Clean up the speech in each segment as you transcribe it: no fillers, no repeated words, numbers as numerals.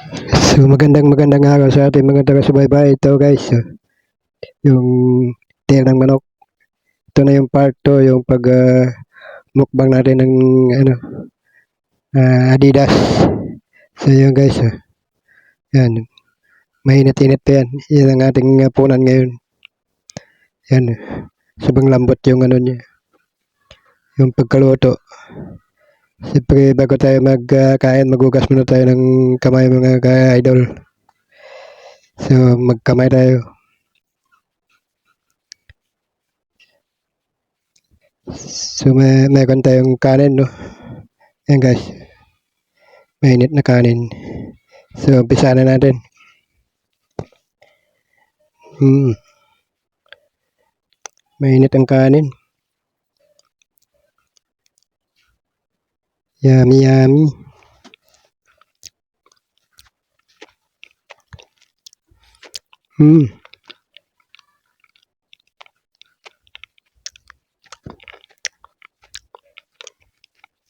So magandang araw sa ating mga taga-subaybay. Ito guys, yung tail ng manok. Ito na yung part 2, yung pag mukbang natin ng Adidas. So yun guys, yan. Mainit-init pa yan. Yan ang ating punan ngayon. Yan. Sobrang lambot yung niya. Yung pagkaluto. Siyempre bago tayo magkain, magugas muna tayo ng kamay mga ka-idol. So magkamay tayo. So meron tayong kanin, no? Yan guys. Mainit na kanin. So umpisa na natin. Mainit ang kanin. Yummy, yummy.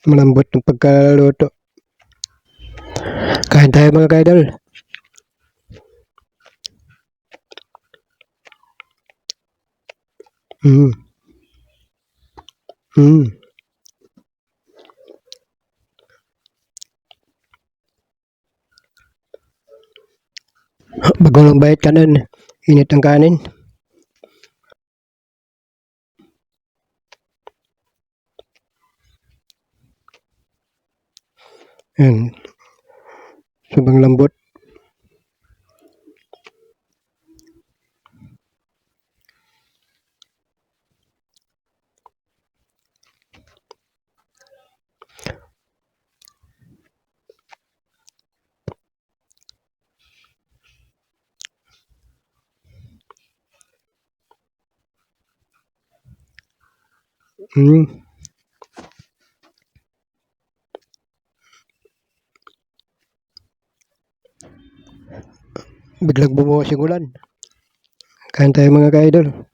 Malambot ng pagkaluto. Kain tayo mga ka-idol. Bagong bait ka nun. Init ang kanin. Yan. Sobrang lambot. Biglang bumuhos yung ulan. Kain tayo mga ka-idol.